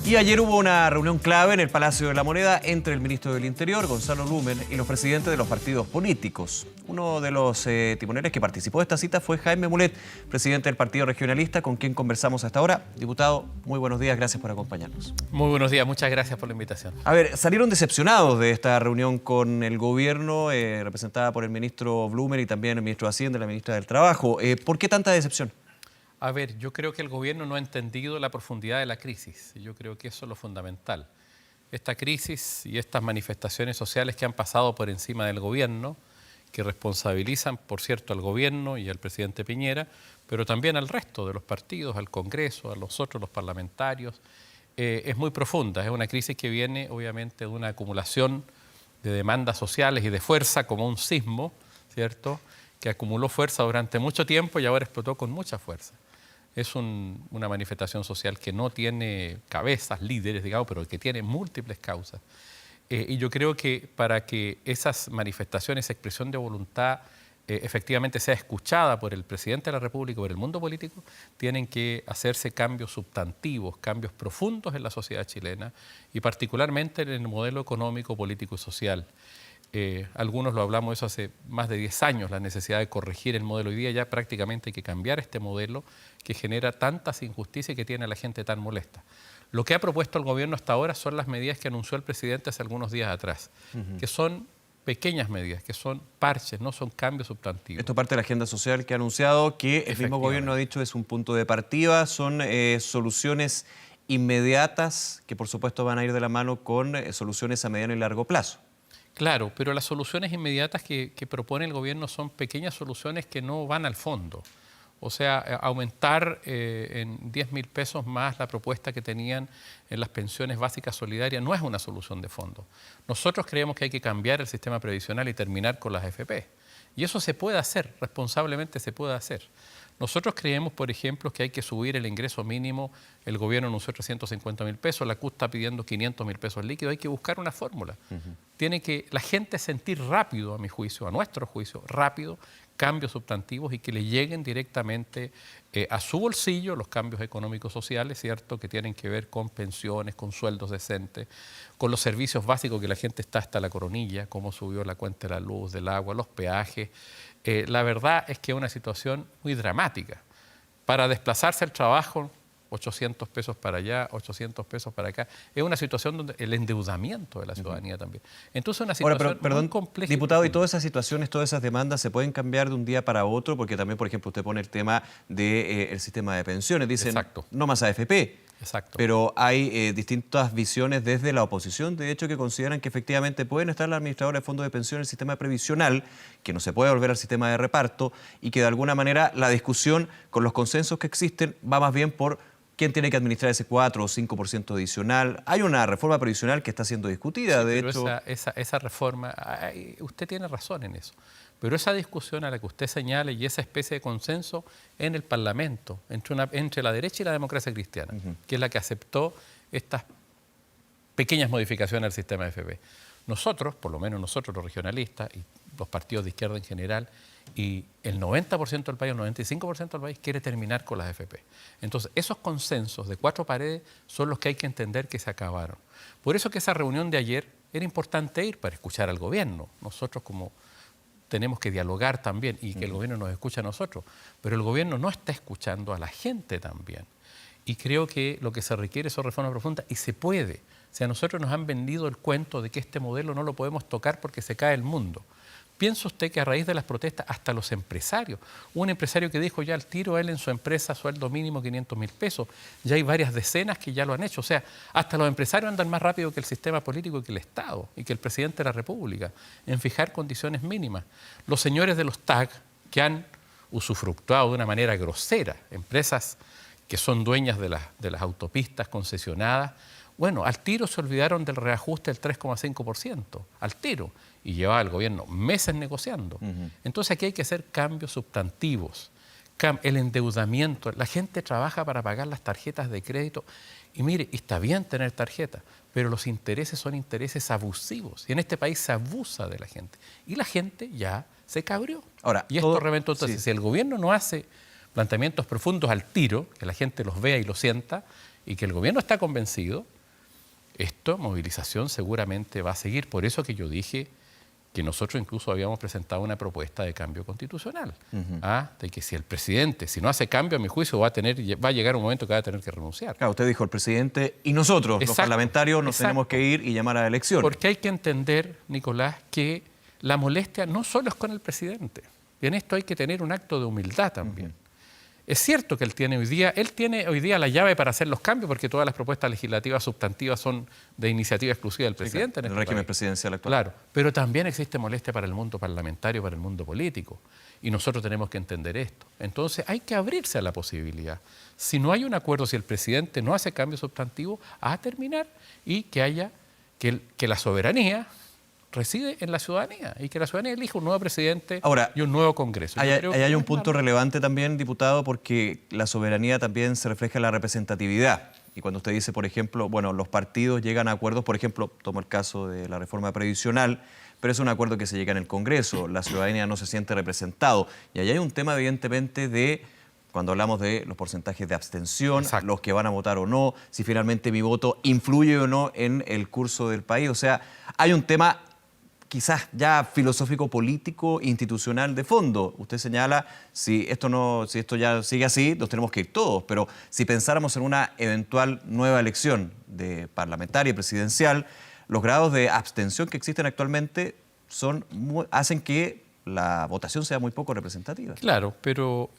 Y ayer hubo una reunión clave en el Palacio de la Moneda entre el ministro del Interior, Gonzalo Blumen, y los presidentes de los partidos políticos. Uno de los timoneles que participó de esta cita fue Jaime Mulet, presidente del Partido Regionalista, con quien conversamos hasta ahora. Diputado, muy buenos días, gracias por acompañarnos. Muy buenos días, muchas gracias por la invitación. A ver, salieron decepcionados de esta reunión con el gobierno, representada por el ministro Blumen y también el ministro de Hacienda y la ministra del Trabajo. ¿Por qué tanta decepción? A ver, yo creo que el gobierno no ha entendido la profundidad de la crisis. Yo creo que eso es lo fundamental. Esta crisis y estas manifestaciones sociales que han pasado por encima del gobierno, que responsabilizan, por cierto, al gobierno y al presidente Piñera, pero también al resto de los partidos, al Congreso, a los otros, los parlamentarios, es muy profunda. Es una crisis que viene, obviamente, de una acumulación de demandas sociales y de fuerza, como un sismo, ¿cierto?, que acumuló fuerza durante mucho tiempo y ahora explotó con mucha fuerza. Es una manifestación social que no tiene cabezas, líderes, digamos, pero que tiene múltiples causas. Y yo creo que para que esas manifestaciones, esa expresión de voluntad, efectivamente sea escuchada por el presidente de la República, por el mundo político, tienen que hacerse cambios sustantivos, cambios profundos en la sociedad chilena y particularmente en el modelo económico, político y social. Algunos lo hablamos eso hace más de 10 años, la necesidad de corregir el modelo. Hoy día ya prácticamente hay que cambiar este modelo que genera tantas injusticias y que tiene a la gente tan molesta. Lo que ha propuesto el gobierno hasta ahora son las medidas que anunció el presidente hace algunos días atrás, que son pequeñas medidas, que son parches, no son cambios sustantivos. Esto parte de la agenda social que ha anunciado, que el mismo gobierno ha dicho es un punto de partida, son soluciones inmediatas que por supuesto van a ir de la mano con soluciones a mediano y largo plazo. Claro, pero las soluciones inmediatas que propone el gobierno son pequeñas soluciones que no van al fondo. O sea, aumentar en 10.000 pesos más la propuesta que tenían en las pensiones básicas solidarias no es una solución de fondo. Nosotros creemos que hay que cambiar el sistema previsional y terminar con las AFP. Y eso se puede hacer, responsablemente se puede hacer. Nosotros creemos, por ejemplo, que hay que subir el ingreso mínimo. El gobierno anunció 350.000 pesos, la CUT está pidiendo 500.000 pesos líquidos. Hay que buscar una fórmula. Tiene que la gente sentir rápido, a mi juicio, a nuestro juicio, rápido, cambios sustantivos y que le lleguen directamente a su bolsillo los cambios económicos sociales, ¿cierto?, que tienen que ver con pensiones, con sueldos decentes, con los servicios básicos que la gente está hasta la coronilla, cómo subió la cuenta de la luz, del agua, los peajes. La verdad es que es una situación muy dramática. Para desplazarse al trabajo, 800 pesos para allá, 800 pesos para acá. Es una situación donde el endeudamiento de la ciudadanía también. Entonces es una situación muy compleja. Diputado, ¿y todas esas situaciones, todas esas demandas se pueden cambiar de un día para otro? Porque también, por ejemplo, usted pone el tema del sistema de pensiones. Dicen, exacto, no más AFP. Exacto. Pero hay distintas visiones desde la oposición, de hecho, que consideran que efectivamente pueden estar la administradora de fondos de pensión en el sistema previsional, que no se puede volver al sistema de reparto y que de alguna manera la discusión con los consensos que existen va más bien por quién tiene que administrar ese 4 o 5% adicional. Hay una reforma previsional que está siendo discutida, sí, de hecho. Esa reforma, usted tiene razón en eso, pero esa discusión a la que usted señala y esa especie de consenso en el Parlamento, entre la derecha y la democracia cristiana, que es la que aceptó estas pequeñas modificaciones al sistema de AFP. Nosotros, por lo menos nosotros los regionalistas y los partidos de izquierda en general, y el 90% del país, el 95% del país quiere terminar con las AFP. Entonces, esos consensos de 4 paredes son los que hay que entender que se acabaron. Por eso que esa reunión de ayer era importante ir para escuchar al gobierno. Nosotros como tenemos que dialogar también y que el gobierno nos escuche a nosotros, pero el gobierno no está escuchando a la gente también. Y creo que lo que se requiere son reformas profundas y se puede. O sea, a nosotros nos han vendido el cuento de que este modelo no lo podemos tocar porque se cae el mundo. ¿Piensa usted que a raíz de las protestas hasta los empresarios, un empresario que dijo ya al tiro él en su empresa sueldo mínimo 500.000 pesos, ya hay varias decenas que ya lo han hecho? O sea, hasta los empresarios andan más rápido que el sistema político y que el Estado y que el presidente de la República en fijar condiciones mínimas. Los señores de los TAG que han usufructuado de una manera grosera, empresas que son dueñas de las autopistas concesionadas, bueno, al tiro se olvidaron del reajuste del 3,5%, al tiro, y llevaba el gobierno meses negociando. Entonces aquí hay que hacer cambios sustantivos, el endeudamiento, la gente trabaja para pagar las tarjetas de crédito, y mire, está bien tener tarjetas, pero los intereses son intereses abusivos, y en este país se abusa de la gente, y la gente ya se cabrió. Ahora, y esto reventó. Entonces, si el gobierno no hace planteamientos profundos al tiro, que la gente los vea y lo sienta, y que el gobierno está convencido, esta movilización seguramente va a seguir. Por eso que yo dije que nosotros incluso habíamos presentado una propuesta de cambio constitucional, de que si el presidente, si no hace cambio, a mi juicio, va a llegar un momento que va a tener que renunciar. Claro, usted dijo el presidente y nosotros, los parlamentarios, nos tenemos que ir y llamar a la elección. Porque hay que entender, Nicolás, que la molestia no solo es con el presidente. Y en esto hay que tener un acto de humildad también. Es cierto que él tiene hoy día la llave para hacer los cambios, porque todas las propuestas legislativas sustantivas son de iniciativa exclusiva del presidente. Sí, el régimen presidencial actual. Claro, pero también existe molestia para el mundo parlamentario, para el mundo político. Y nosotros tenemos que entender esto. Entonces hay que abrirse a la posibilidad. Si no hay un acuerdo, si el presidente no hace cambio sustantivo, a terminar y que la soberanía reside en la ciudadanía y que la ciudadanía elija un nuevo presidente y un nuevo Congreso. Ahí hay un punto relevante también, diputado, porque la soberanía también se refleja en la representatividad. Y cuando usted dice, por ejemplo, bueno, los partidos llegan a acuerdos, por ejemplo, tomo el caso de la reforma previsional, pero es un acuerdo que se llega en el Congreso, la ciudadanía no se siente representado. Y ahí hay un tema, evidentemente, de cuando hablamos de los porcentajes de abstención, los que van a votar o no, si finalmente mi voto influye o no en el curso del país. O sea, hay un tema quizás ya filosófico, político, institucional de fondo. Usted señala, si esto ya sigue así, nos tenemos que ir todos, pero si pensáramos en una eventual nueva elección de parlamentaria y presidencial, los grados de abstención que existen actualmente hacen que la votación sea muy poco representativa. Claro, pero...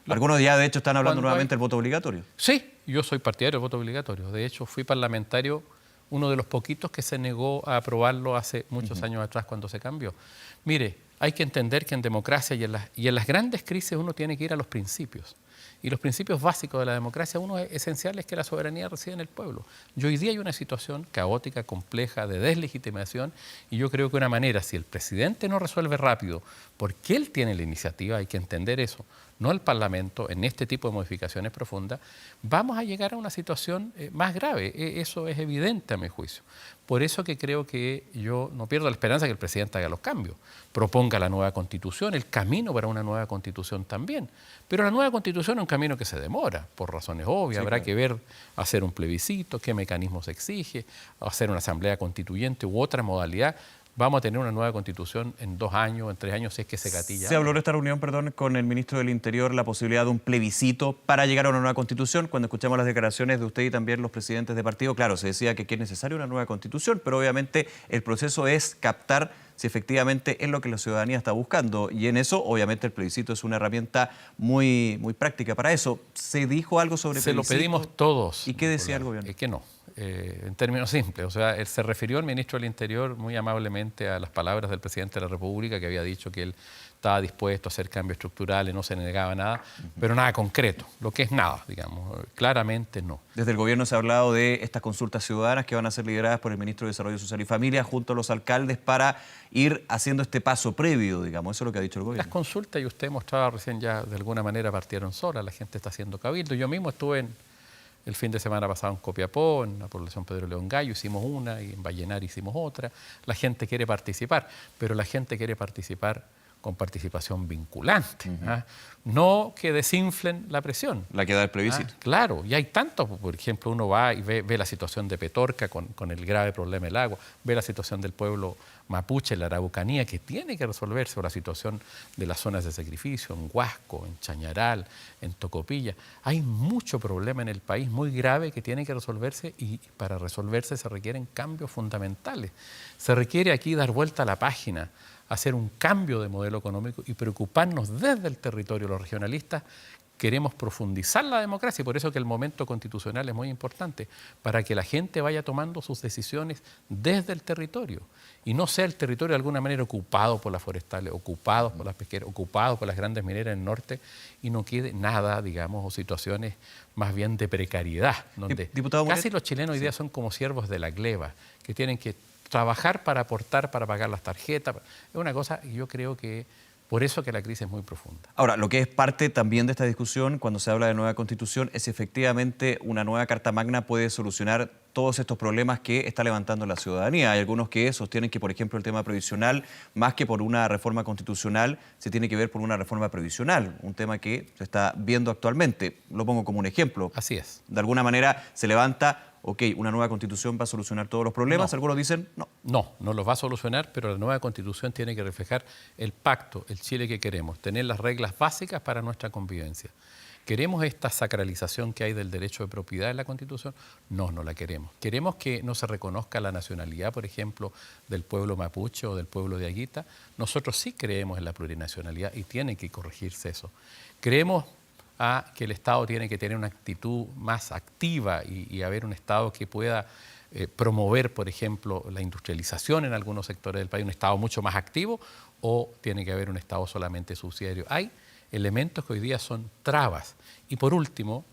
algunos ya de hecho están hablando nuevamente del voto obligatorio. Sí, yo soy partidario del voto obligatorio. De hecho, fui parlamentario, uno de los poquitos que se negó a aprobarlo hace muchos años atrás cuando se cambió. Mire, hay que entender que en democracia y en las grandes crisis uno tiene que ir a los principios. Y los principios básicos de la democracia, uno es esencial, es que la soberanía reside en el pueblo. Y hoy día hay una situación caótica, compleja, de deslegitimación, y yo creo que una manera, si el presidente no resuelve rápido, porque él tiene la iniciativa, hay que entender eso, no el Parlamento, en este tipo de modificaciones profundas, vamos a llegar a una situación más grave. Eso es evidente a mi juicio. Por eso que creo que yo no pierdo la esperanza que el presidente haga los cambios, proponga la nueva Constitución, el camino para una nueva Constitución también. Pero la nueva Constitución es un camino que se demora, por razones obvias. Habrá que ver, hacer un plebiscito, qué mecanismos exige, hacer una asamblea constituyente u otra modalidad. Vamos a tener una nueva Constitución en 2 años, en 3 años, si es que se gatilla. Se habló en esta reunión, con el ministro del Interior la posibilidad de un plebiscito para llegar a una nueva Constitución. Cuando escuchamos las declaraciones de usted y también los presidentes de partido, claro, se decía que es necesaria una nueva Constitución, pero obviamente el proceso es captar si efectivamente es lo que la ciudadanía está buscando. Y en eso, obviamente, el plebiscito es una herramienta muy, muy práctica para eso. ¿Se dijo algo sobre plebiscito? Se lo pedimos todos. ¿Y qué decía el gobierno? Que no. En términos simples, o sea, él se refirió el ministro del Interior muy amablemente a las palabras del presidente de la República, que había dicho que él estaba dispuesto a hacer cambios estructurales, no se negaba nada, pero nada concreto, lo que es nada, digamos, claramente no. Desde el gobierno se ha hablado de estas consultas ciudadanas que van a ser lideradas por el ministro de Desarrollo Social y Familia junto a los alcaldes para ir haciendo este paso previo, digamos, eso es lo que ha dicho el gobierno. Las consultas, y usted mostraba recién ya, de alguna manera partieron solas, la gente está haciendo cabildo. Yo mismo estuve el fin de semana pasado en Copiapó, en la población Pedro León Gallo, hicimos una, y en Vallenar hicimos otra. La gente quiere participar, pero la gente quiere participar con participación vinculante. No que desinflen la presión. La que da el plebiscito. Claro, y hay tantos, por ejemplo, uno va y ve la situación de Petorca con el grave problema del agua, ve la situación del pueblo mapuche, la Araucanía, que tiene que resolverse, o la situación de las zonas de sacrificio, en Huasco, en Chañaral, en Tocopilla. Hay mucho problema en el país, muy grave, que tiene que resolverse, y para resolverse se requieren cambios fundamentales. Se requiere aquí dar vuelta a la página, hacer un cambio de modelo económico y preocuparnos desde el territorio. Los regionalistas queremos profundizar la democracia y por eso que el momento constitucional es muy importante, para que la gente vaya tomando sus decisiones desde el territorio y no sea el territorio de alguna manera ocupado por las forestales, ocupado por las pesqueras, ocupado por las grandes mineras en el norte y no quede nada, digamos, o situaciones más bien de precariedad, donde casi los chilenos hoy día son como siervos de la gleba, que tienen que trabajar para aportar, para pagar las tarjetas. Es una cosa que yo creo que Por eso que la crisis es muy profunda. Ahora, lo que es parte también de esta discusión cuando se habla de nueva constitución es si efectivamente una nueva Carta Magna puede solucionar todos estos problemas que está levantando la ciudadanía. Hay algunos que sostienen que, por ejemplo, el tema previsional, más que por una reforma constitucional, se tiene que ver por una reforma previsional, un tema que se está viendo actualmente. Lo pongo como un ejemplo. Así es. De alguna manera se levanta, ok, una nueva constitución va a solucionar todos los problemas. No. Algunos dicen, no. No los va a solucionar, pero la nueva constitución tiene que reflejar el pacto, el Chile que queremos, tener las reglas básicas para nuestra convivencia. ¿Queremos esta sacralización que hay del derecho de propiedad en la Constitución? No la queremos. ¿Queremos que no se reconozca la nacionalidad, por ejemplo, del pueblo mapuche o del pueblo de Aguita? Nosotros sí creemos en la plurinacionalidad y tiene que corregirse eso. Creemos que el Estado tiene que tener una actitud más activa y haber un Estado que pueda promover, por ejemplo, la industrialización en algunos sectores del país, un Estado mucho más activo, o tiene que haber un Estado solamente subsidiario. Hay elementos que hoy día son trabas. Y por último,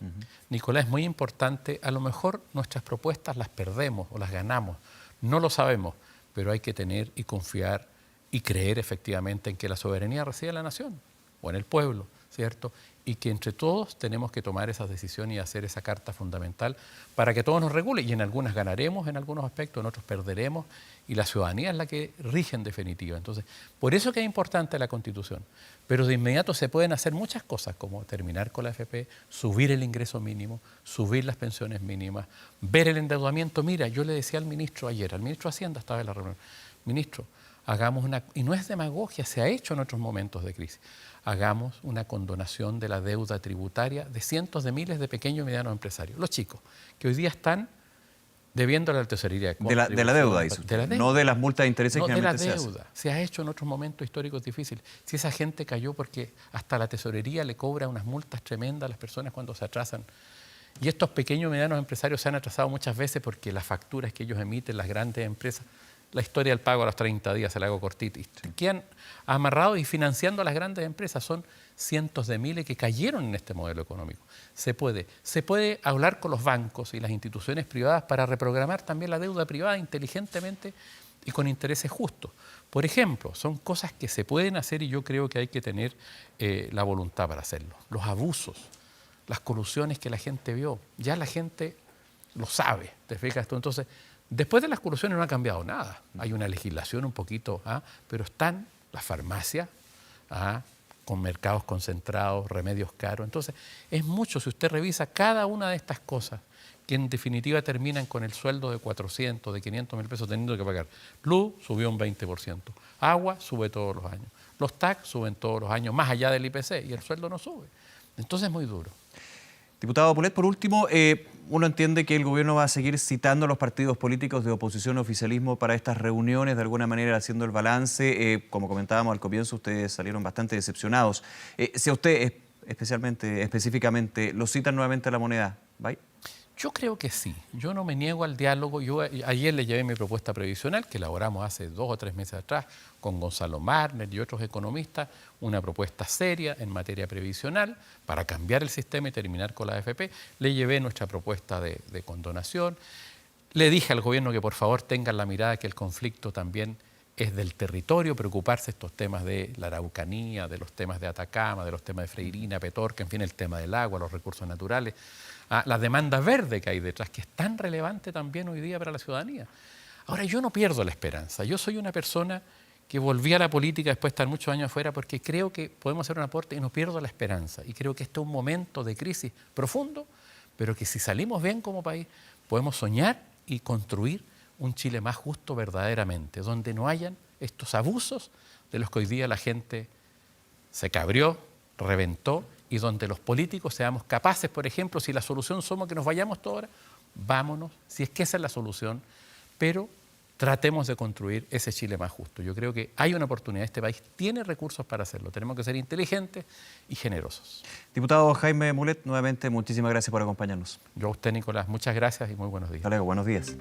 Nicolás, es muy importante, a lo mejor nuestras propuestas las perdemos o las ganamos, no lo sabemos, pero hay que tener y confiar y creer efectivamente en que la soberanía reside en la nación o en el pueblo, ¿cierto? Y que entre todos tenemos que tomar esas decisiones y hacer esa carta fundamental para que todo nos regule. Y en algunas ganaremos en algunos aspectos, en otros perderemos, y la ciudadanía es la que rige en definitiva. Entonces, por eso que es importante la Constitución. Pero de inmediato se pueden hacer muchas cosas, como terminar con la AFP, subir el ingreso mínimo, subir las pensiones mínimas, ver el endeudamiento. Mira, yo le decía al ministro ayer, al ministro de Hacienda, estaba en la reunión, ministro, hagamos una, y no es demagogia, se ha hecho en otros momentos de crisis, hagamos una condonación de la deuda tributaria de cientos de miles de pequeños y medianos empresarios, los chicos, que hoy día están debiendo a la tesorería. De la deuda, dice usted, no de las multas de intereses que de la generalmente deuda. Se ha hecho en otros momentos históricos difíciles. Si esa gente cayó porque hasta la tesorería le cobra unas multas tremendas a las personas cuando se atrasan. Y estos pequeños y medianos empresarios se han atrasado muchas veces porque las facturas que ellos emiten, las grandes empresas, la historia del pago a los 30 días, se la hago cortita, que han amarrado y financiando a las grandes empresas. Son cientos de miles que cayeron en este modelo económico. Se puede hablar con los bancos y las instituciones privadas para reprogramar también la deuda privada inteligentemente y con intereses justos. Por ejemplo, son cosas que se pueden hacer y yo creo que hay que tener la voluntad para hacerlo. Los abusos, las colusiones que la gente vio, ya la gente lo sabe, ¿te fijas tú? Entonces, después de las colusiones no ha cambiado nada. Hay una legislación un poquito, pero están las farmacias con mercados concentrados, remedios caros. Entonces, es mucho. Si usted revisa cada una de estas cosas, que en definitiva terminan con el sueldo de 400, de 500 mil pesos teniendo que pagar. Luz subió un 20%. Agua sube todos los años. Los TAC suben todos los años, más allá del IPC, y el sueldo no sube. Entonces es muy duro. Diputado Polet, por último, uno entiende que el gobierno va a seguir citando a los partidos políticos de oposición o oficialismo para estas reuniones, de alguna manera haciendo el balance. Como comentábamos al comienzo, ustedes salieron bastante decepcionados. Si a usted específicamente lo citan nuevamente a la moneda, ¿va? Yo creo que sí. Yo no me niego al diálogo. Yo ayer le llevé mi propuesta previsional, que elaboramos hace 2 o 3 meses atrás con Gonzalo Marner y otros economistas, una propuesta seria en materia previsional para cambiar el sistema y terminar con la AFP. Le llevé nuestra propuesta de condonación. Le dije al gobierno que por favor tengan la mirada que el conflicto también es del territorio, preocuparse estos temas de la Araucanía, de los temas de Atacama, de los temas de Freirina, Petorca, en fin, el tema del agua, los recursos naturales, la demanda verde que hay detrás, que es tan relevante también hoy día para la ciudadanía. Ahora, yo no pierdo la esperanza. Yo soy una persona que volví a la política después de estar muchos años afuera porque creo que podemos hacer un aporte y no pierdo la esperanza. Y creo que este es un momento de crisis profundo, pero que si salimos bien como país, podemos soñar y construir un Chile más justo verdaderamente, donde no hayan estos abusos de los que hoy día la gente se cabrió, reventó, y donde los políticos seamos capaces, por ejemplo, si la solución somos que nos vayamos todos ahora, vámonos, si es que esa es la solución, pero tratemos de construir ese Chile más justo. Yo creo que hay una oportunidad, este país tiene recursos para hacerlo, tenemos que ser inteligentes y generosos. Diputado Jaime Mulet, nuevamente muchísimas gracias por acompañarnos. Yo a usted, Nicolás, muchas gracias y muy buenos días. Hasta luego, buenos días.